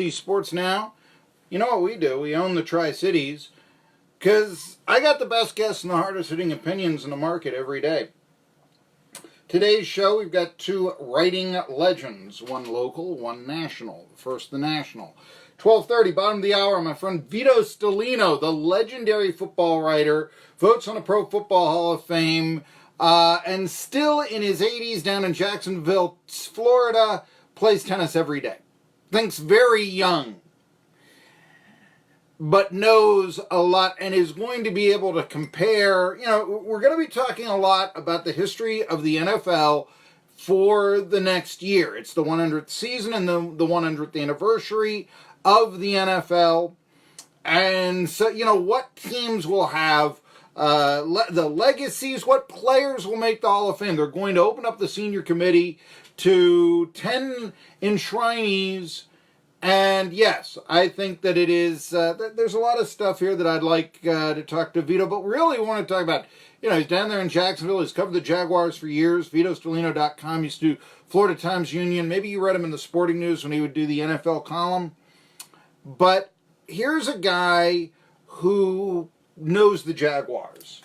Sports Now. You know what we do? We own the Tri-Cities because I got the best guests and the hardest hitting opinions in the market every day. Today's show, we've got two writing legends, one local, one national. First, the national. 12:30, bottom of the hour, my friend Vito Stellino, the legendary football writer, votes on the Pro Football Hall of Fame, and still in his 80s down in Jacksonville, Florida, plays tennis every day. Thinks very young, but knows a lot and is going to be able to compare. We're going to be talking a lot about the history of the NFL for the next year. It's the 100th season and the 100th anniversary of the NFL. And so, what teams will have the legacies, what players will make the Hall of Fame. They're going to open up the senior committee to 10 enshrinees. And yes, I think that it is, there's a lot of stuff here that I'd like to talk to Vito, but really want to talk about, he's down there in Jacksonville. He's covered the Jaguars for years. VitoStolino.com. Used to do Florida Times-Union. Maybe you read him in the Sporting News when he would do the NFL column. But here's a guy who knows the Jaguars.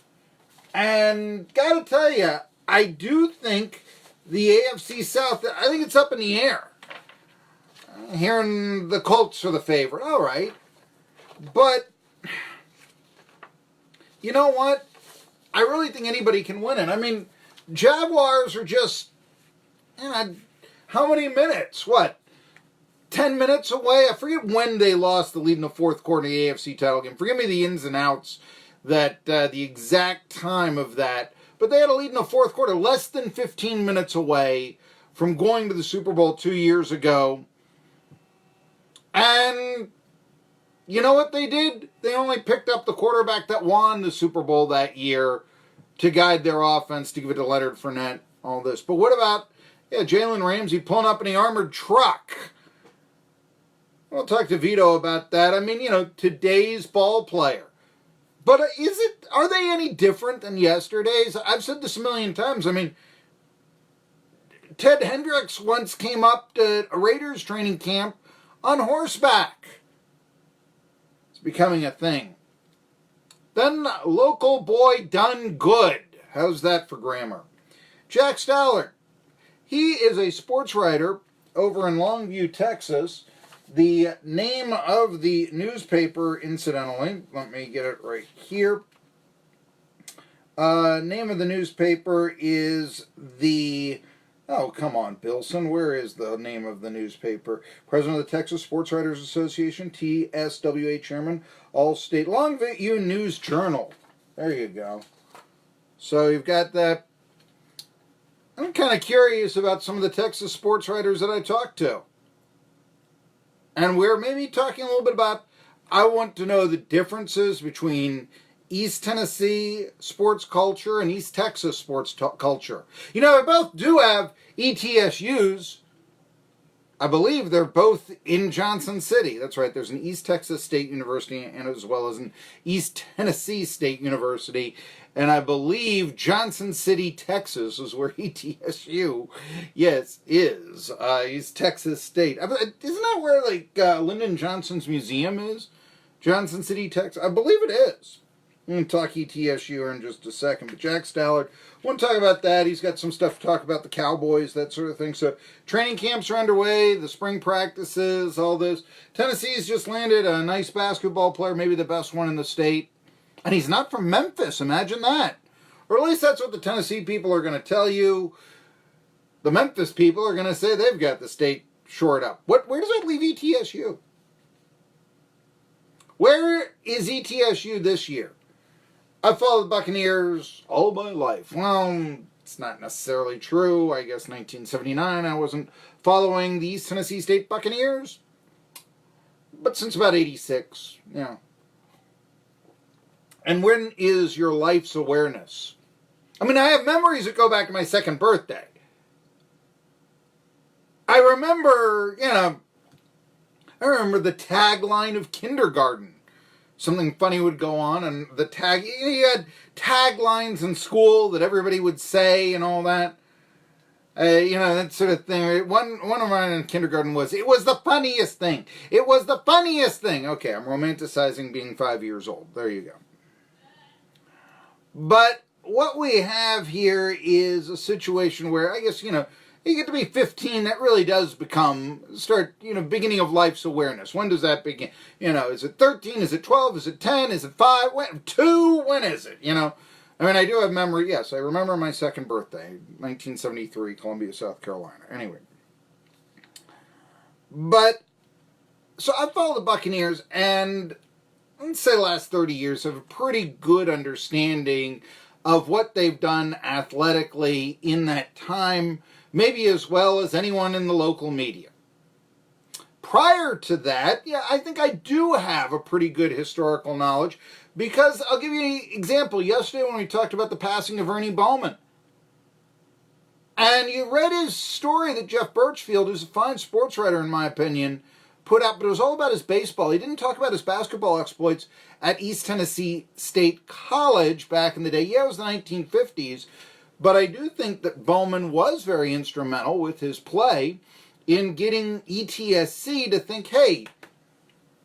And got to tell you, I do think the AFC South, I think it's up in the air. Hearing the Colts are the favorite. All right. But, you know what? I really think anybody can win it. I mean, Jaguars are just, how many minutes? What? 10 minutes away? I forget when they lost the lead in the fourth quarter of the AFC title game. Forgive me the ins and outs, that the exact time of that. But they had a lead in the fourth quarter, less than 15 minutes away from going to the Super Bowl 2 years ago. And you know what they did? They only picked up the quarterback that won the Super Bowl that year to guide their offense, to give it to Leonard Fournette, all this. But what about Jalen Ramsey pulling up in the armored truck? We'll talk to Vito about that. I mean, today's ball player. But are they any different than yesterday's? I've said this a million times. I mean, Ted Hendricks once came up to a Raiders training camp on horseback. It's becoming a thing. Then local boy done good. How's that for grammar? Jack Stallard. He is a sports writer over in Longview, Texas. The name of the newspaper, incidentally, let me get it right here. Name of the newspaper is the... Oh, come on, Billson. Where is the name of the newspaper? President of the Texas Sports Writers Association, TSWA Chairman, All-State Longview News Journal. There you go. So you've got that. I'm kind of curious about some of the Texas sports writers that I talked to. And we're maybe talking a little bit about, I want to know the differences between East Tennessee sports culture and East Texas sports culture. They both do have ETSUs. I believe they're both in Johnson City. That's right. There's an East Texas State University and as well as an East Tennessee State University. And I believe Johnson City, Texas is where ETSU, yes, is. East Texas State. Isn't that where, Lyndon Johnson's museum is? Johnson City, Texas. I believe it is. I'm going to talk ETSU in just a second. But Jack Stallard, want to talk about that. He's got some stuff to talk about the Cowboys, that sort of thing. So training camps are underway, the spring practices, all this. Tennessee's just landed a nice basketball player, maybe the best one in the state. And he's not from Memphis, imagine that. Or at least that's what the Tennessee people are going to tell you. The Memphis people are going to say they've got the state shored up. Where does that leave ETSU? Where is ETSU this year? I've followed the Buccaneers all my life. Well, it's not necessarily true. I guess 1979 I wasn't following the East Tennessee State Buccaneers. But since about 86, And when is your life's awareness? I mean, I have memories that go back to my second birthday. I remember, the tagline of kindergarten. Something funny would go on, and you had taglines in school that everybody would say and all that. That sort of thing. One of mine in kindergarten was, it was the funniest thing. It was the funniest thing. Okay, I'm romanticizing being 5 years old. There you go. But what we have here is a situation where, I guess, you get to be 15, that really does beginning of life's awareness. When does that begin? Is it 13? Is it 12? Is it 10? Is it 5? When? 2? When is it? I do have memory. Yes, I remember my second birthday, 1973, Columbia, South Carolina. Anyway. But, so I follow the Buccaneers, and let's say the last 30 years have a pretty good understanding of what they've done athletically in that time, maybe as well as anyone in the local media. Prior to that, I think I do have a pretty good historical knowledge, because I'll give you an example. Yesterday when we talked about the passing of Ernie Bowman, and you read his story that Jeff Birchfield, who's a fine sports writer in my opinion, put out, but it was all about his baseball. He didn't talk about his basketball exploits at East Tennessee State College back in the day. Yeah, it was the 1950s, but I do think that Bowman was very instrumental with his play in getting ETSC to think, hey,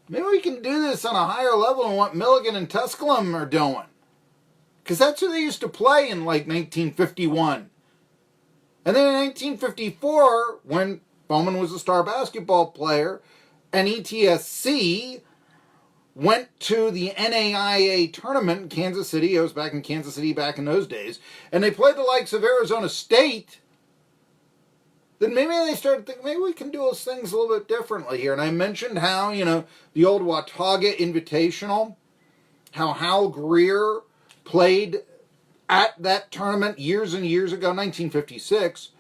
maybe we can do this on a higher level than what Milligan and Tusculum are doing. Because that's who they used to play in, 1951. And then in 1954, when Bowman was a star basketball player, and ETSC went to the NAIA tournament in Kansas City. I was back in Kansas City back in those days. And they played the likes of Arizona State. Then maybe they started thinking, maybe we can do those things a little bit differently here. And I mentioned how, the old Watauga Invitational, how Hal Greer played at that tournament years and years ago, 1956.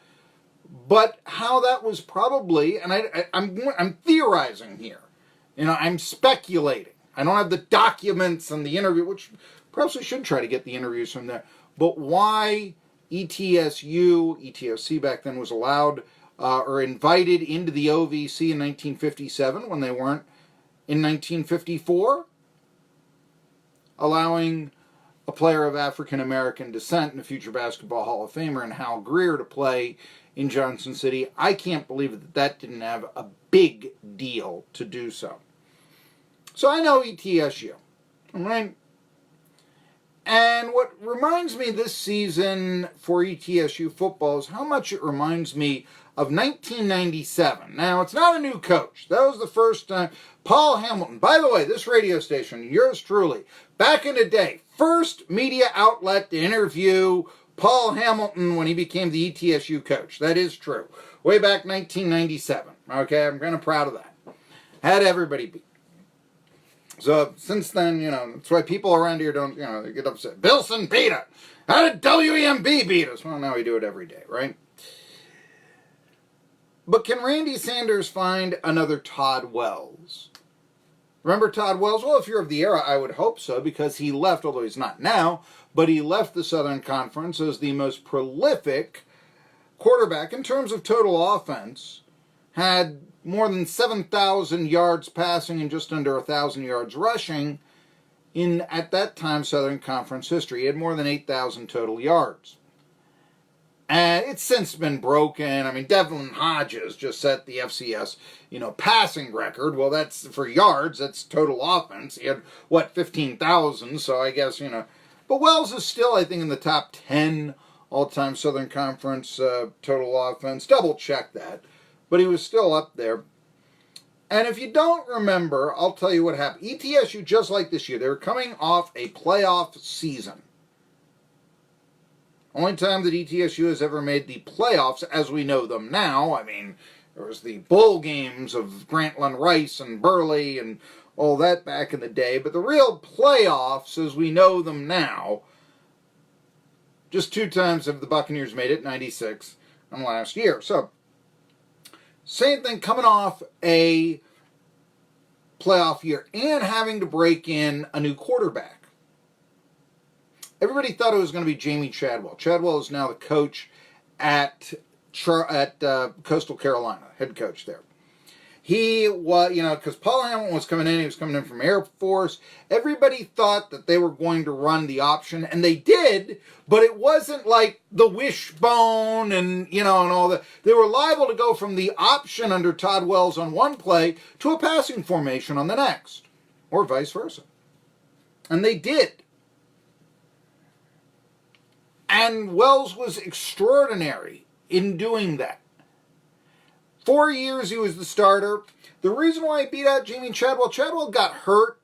But how that was probably, and I'm theorizing here. I'm speculating. I don't have the documents and the interview, which perhaps I should try to get the interviews from there. But why ETSC back then was allowed or invited into the OVC in 1957 when they weren't in 1954, allowing a player of African American descent and a future Basketball Hall of Famer and Hal Greer to play in Johnson City. I can't believe that didn't have a big deal to do so. So I know ETSU, all right? And what reminds me this season for ETSU football is how much it reminds me of 1997. Now, it's not a new coach. That was the first time. Paul Hamilton, by the way, this radio station, yours truly, back in the day, first media outlet to interview Paul Hamilton when he became the ETSU coach. That is true. Way back 1997. Okay, I'm kind of proud of that. Had everybody beat. So since then, that's why people around here don't, they get upset. Billson beat us. How did WEMB beat us? Well, now we do it every day, right? But can Randy Sanders find another Todd Wells? Remember Todd Wells? Well, if you're of the era, I would hope so, because he left, although he's not now, but he left the Southern Conference as the most prolific quarterback in terms of total offense, had more than 7,000 yards passing and just under 1,000 yards rushing in, at that time, Southern Conference history. He had more than 8,000 total yards. And it's since been broken. I mean, Devlin Hodges just set the FCS, passing record. Well, that's for yards. That's total offense. He had, 15,000. So I guess, But Wells is still, I think, in the top 10 all-time Southern Conference total offense. Double check that. But he was still up there. And if you don't remember, I'll tell you what happened. ETSU, just like this year, they were coming off a playoff season. Only time that ETSU has ever made the playoffs as we know them now. I mean, there was the bowl games of Grantland Rice and Burley and all that back in the day. But the real playoffs as we know them now, just 2 times have the Buccaneers made it, 96 and last year. So, same thing, coming off a playoff year and having to break in a new quarterback. Everybody thought it was going to be Jamie Chadwell. Chadwell is now the coach at Coastal Carolina, head coach there. He was, because Paul Hamilton was coming in, he was coming in from Air Force. Everybody thought that they were going to run the option, and they did, but it wasn't like the wishbone and, and all that. They were liable to go from the option under Todd Wells on one play to a passing formation on the next, or vice versa. And they did. And Wells was extraordinary in doing that. 4 years he was the starter. The reason why he beat out Jamie Chadwell got hurt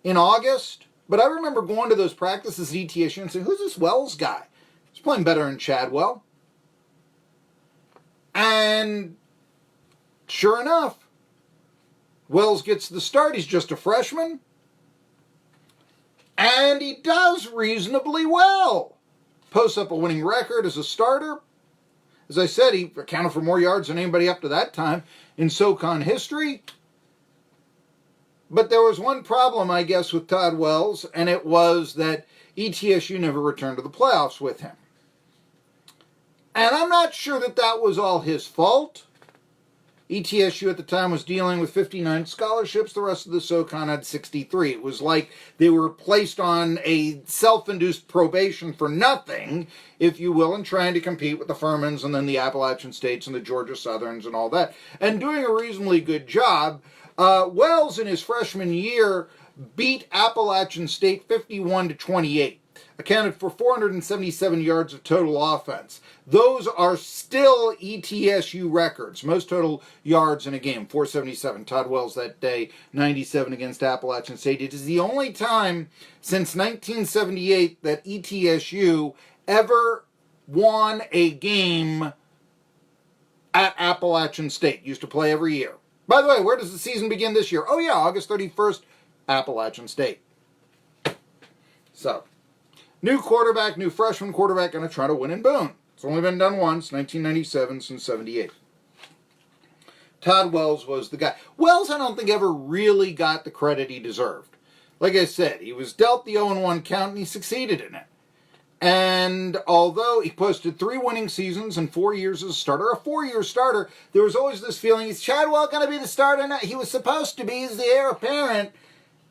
in August, but I remember going to those practices at ETSU and saying, who's this Wells guy? He's playing better than Chadwell. And sure enough, Wells gets the start. He's just a freshman. And he does reasonably well. Posts up a winning record as a starter. As I said, he accounted for more yards than anybody up to that time in SoCon history. But there was one problem, I guess, with Todd Wells, and it was that ETSU never returned to the playoffs with him. And I'm not sure that that was all his fault. ETSU at the time was dealing with 59 scholarships. The rest of the SoCon had 63. It was like they were placed on a self-induced probation for nothing, if you will, and trying to compete with the Furmans and then the Appalachian States and the Georgia Southerns and all that, and doing a reasonably good job. Wells, in his freshman year, beat Appalachian State 51-28. Accounted for 477 yards of total offense. Those are still ETSU records. Most total yards in a game, 477. Todd Wells that day, 97 against Appalachian State. It is the only time since 1978 that ETSU ever won a game at Appalachian State. Used to play every year. By the way, where does the season begin this year? Oh yeah, August 31st, Appalachian State. So, new quarterback, new freshman quarterback, going to try to win in Boone. It's only been done once, 1997 since 78. Todd Wells was the guy. Wells, I don't think, ever really got the credit he deserved. Like I said, he was dealt the 0-1 count, and he succeeded in it. And although he posted 3 winning seasons and 4 years as a starter, a 4-year starter, there was always this feeling, is Chadwell going to be the starter now? He was supposed to be. He's the heir apparent.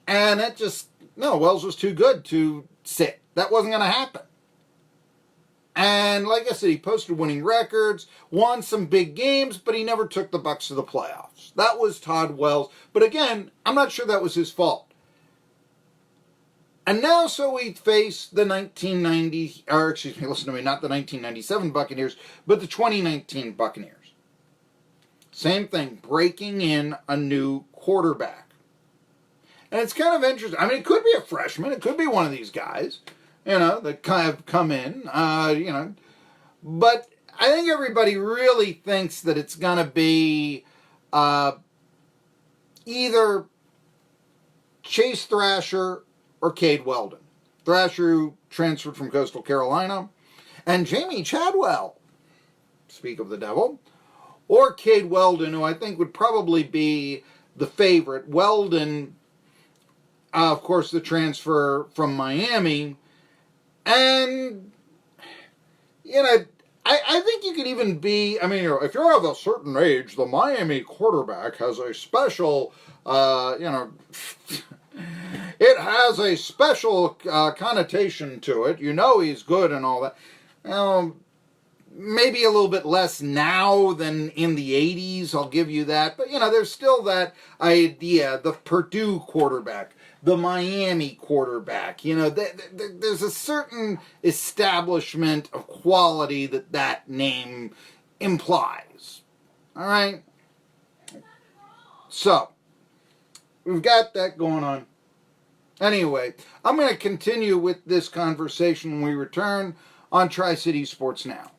And it just, no, Wells was too good to sit. That wasn't going to happen. And like I said, he posted winning records, won some big games, but he never took the Bucs to the playoffs. That was Todd Wells. But again, I'm not sure that was his fault. And now so we face the 1990, or excuse me, listen to me, not the 1997 Buccaneers, but the 2019 Buccaneers. Same thing, breaking in a new quarterback. And it's kind of interesting. I mean, it could be a freshman. It could be one of these guys, that kind of come in, But I think everybody really thinks that it's going to be either Chase Thrasher or Cade Weldon. Thrasher, who transferred from Coastal Carolina, and Jamie Chadwell, speak of the devil, or Cade Weldon, who I think would probably be the favorite. Weldon, of course, the transfer from Miami, and, I think you could even be, if you're of a certain age, the Miami quarterback has a special, it has a special connotation to it. He's good and all that. Maybe a little bit less now than in the 80s, I'll give you that. But, there's still that idea, the Purdue quarterback, the Miami quarterback. There's a certain establishment of quality that name implies. All right? So, we've got that going on. Anyway, I'm going to continue with this conversation when we return on Tri-City Sports Now.